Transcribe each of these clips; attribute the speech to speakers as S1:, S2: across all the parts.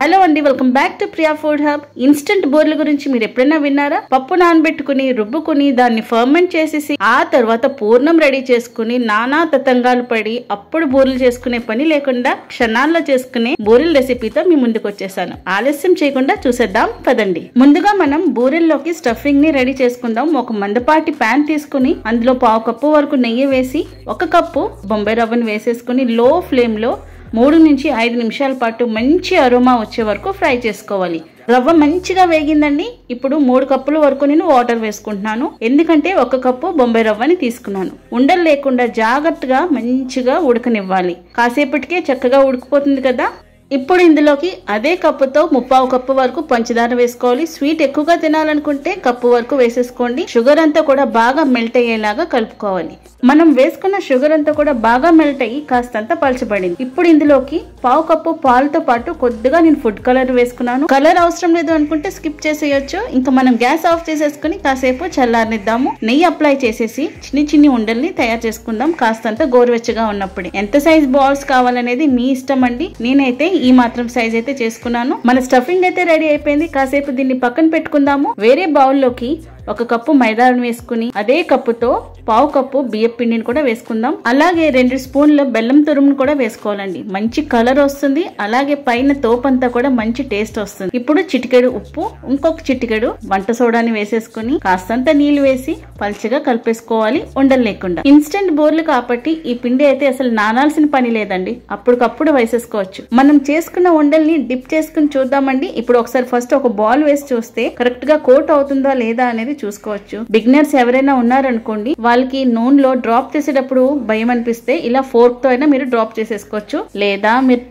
S1: Hello అండి, welcome back to Priya food hub. Instant బూరెల గురించి మీరు ఎప్పుడైనా విన్నారా? పప్పు నానబెట్టుకుని రుబ్బుకుని దాన్ని ఫర్మెంట్ చేసేసి ఆ తర్వాత పూర్ణం రెడీ చేసుకుని నానా తతంగాలు పడి అప్పుడు బూరెలు చేసుకునే పని లేకుండా క్షణాల్లో చేసుకునే బూరెల రెసిపీతో మీ ముందుకు వచ్చేసాను. ఆలస్యం చేయకుండా చూసేద్దాం పదండి. ముందుగా మనం బూరెల్లోకి స్టఫింగ్ ని రెడీ చేసుకుందాం. ఒక మందపాటి ప్యాన్ తీసుకుని అందులో 1/2 కప్పు వరకు నెయ్యి వేసి 1 కప్పు బొంబాయి రవ్వను వేసేసుకుని లో ఫ్లేమ్ లో 3 నుంచి 5 నిమిషాల పాటు మంచి అరోమా వచ్చే వరకు ఫ్రై చేసుకోవాలి. రవ్వ మంచిగా వేగిందండి. ఇప్పుడు 3 కప్పుల వరకు నేను వాటర్ వేసుకుంటున్నాను. ఎందుకంటే 1 కప్పు బొంబాయి రవ్వని తీసుకున్నాను. ఉండలు లేకుండా జాగ్రత్తగా మంచిగా ఉడకనివ్వాలి. కాసేపటికే చక్కగా ఉడికిపోతుంది కదా. ఇప్పుడు ఇందులోకి అదే కప్పుతో 3/4 కప్పు వరకు పంచదార వేసుకోవాలి. స్వీట్ ఎక్కువగా తినాలనుకుంటే కప్పు వరకు వేసేసుకోండి. షుగర్ అంతా కూడా బాగా మెల్ట్ అయ్యేలాగా కలుపుకోవాలి. మనం వేసుకున్న షుగర్ అంతా కూడా బాగా మెల్ట్ అయ్యి కాస్తంత పలచబడింది. ఇప్పుడు ఇందులోకి 1/4 కప్పు పాలతో పాటు కొద్దిగా నేను ఫుడ్ కలర్ వేసుకున్నాను. కలర్ అవసరం లేదు అనుకుంటే స్కిప్ చేసేయచ్చు. ఇంకా మనం గ్యాస్ ఆఫ్ చేసేసుకుని కాసేపు చల్లారనిద్దాము. నెయ్యి అప్లై చేసేసి చిన్ని ఉండల్ని తయారు చేసుకుందాం. కాస్తంత గోరువెచ్చగా ఉన్నప్పుడే. ఎంత సైజ్ బాల్స్ కావాలనేది మీ ఇష్టం అండి. నేనైతే ఈ మాత్రం సైజ్ అయితే చేసుకున్నాను. మన స్టఫింగ్ అయితే రెడీ అయిపోయింది. కాసేపు దీన్ని పక్కన పెట్టుకుందాము. వేరే బౌల్లోకి 1 కప్పు మైదాను వేసుకుని అదే కప్పుతో 1/2 కప్పు బియ్యం పిండిని కూడా వేసుకుందాం. అలాగే 2 స్పూన్ల బెల్లం తురుమును కూడా వేసుకోవాలండి. మంచి కలర్ వస్తుంది. అలాగే పైన తోపంతా కూడా మంచి టేస్ట్ వస్తుంది. ఇప్పుడు చిటికెడు ఉప్పు, ఇంకొక చిటికెడు వంట సోడాని వేసేసుకుని కాస్తంత నీళ్లు వేసి పల్చగా కలిపేసుకోవాలి, ఉండలు లేకుండా. ఇన్స్టెంట్ బూరెలు కాబట్టి ఈ పిండి అయితే అసలు నానాల్సిన పని లేదండి. అప్పటికప్పుడు వేసేసుకోవచ్చు. మనం చేసుకున్న ఉండల్ని డిప్ చేసుకుని చూద్దామండి. ఇప్పుడు ఒకసారి ఫస్ట్ ఒక బాల్ వేసి చూస్తే కరెక్ట్ గా కోట్ అవుతుందా లేదా అనేది చూసుకోవచ్చు. బిగినర్స్ ఎవరైనా ఉన్నారనుకోండి, వాళ్ళకి నూనెలో డ్రాప్ చేసేటప్పుడు భయం అనిపిస్తే ఇలా ఫోర్క్ తో అయినా మీరు డ్రాప్ చేసేసుకోవచ్చు. లేదా మీరు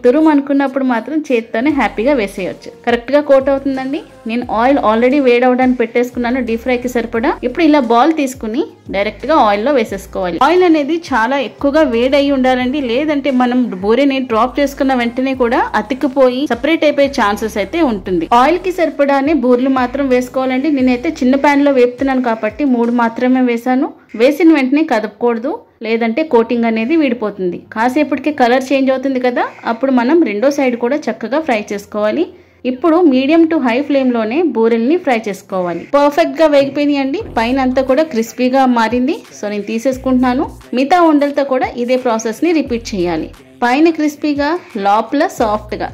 S1: తురుము అనుకున్నప్పుడు మాత్రం చేతితోనే హ్యాపీగా వేసేయచ్చు. కరెక్ట్ గా కోట్ అవుతుందండి. నేను ఆయిల్ ఆల్రెడీ వేడవడానికి పెట్టేసుకున్నాను డీప్ ఫ్రై కి సరిపడా. ఇప్పుడు ఇలా బాల్ తీసుకుని డైరెక్ట్ గా ఆయిల్ లో వేసేసుకోవాలి. ఆయిల్ అనేది చాలా ఎక్కువగా వేడి అయి ఉండాలండి. లేదంటే మనం బూరెని డ్రాప్ చేసుకున్న వెంటనే కూడా అతికిపోయి సెపరేట్ అయిపోయే ఛాన్సెస్ అయితే ఉంటుంది. ఆయిల్ కి సరిపడానే బూరెలు మాత్రం వేసుకోవాలండి. నేనైతే చిన్న ప్యాన్ లో వేపుతున్నాను కాబట్టి 3 మాత్రమే వేసాను. వేసిన వెంటనే కదపకూడదు, లేదంటే కోటింగ్ అనేది విడిపోతుంది. కాసేపటికి కలర్ చేంజ్ అవుతుంది కదా, అప్పుడు మనం రెండో సైడ్ కూడా చక్కగా ఫ్రై చేసుకోవాలి. ఇప్పుడు మీడియం టు హై ఫ్లేమ్ లోనే బూరెల్ని ఫ్రై చేసుకోవాలి. పర్ఫెక్ట్ గా వేగిపోయినాయి అండి. పైన అంతా కూడా క్రిస్పీగా మారింది. సో నేను తీసేసుకుంటున్నాను. మిగతా ఉండలతో కూడా ఇదే ప్రాసెస్ ని రిపీట్ చేయాలి. పైన క్రిస్పీగా, లోపల సాఫ్ట్ గా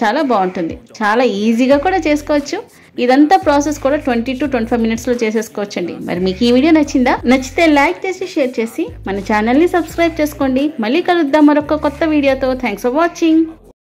S1: చాలా బాగుంటుంది. చాలా ఈజీగా కూడా చేసుకోవచ్చు. ఇదంతా ప్రాసెస్ కూడా 20 to 25 మినిట్స్ లో చేసేసుకోవచ్చండి. మరి మీకు ఈ వీడియో నచ్చిందా? నచ్చితే లైక్ చేసి షేర్ చేసి మన ఛానల్ ని సబ్స్క్రైబ్ చేసుకోండి. మళ్ళీ కలుద్దాం మరొక కొత్త వీడియోతో. Thanks for watching.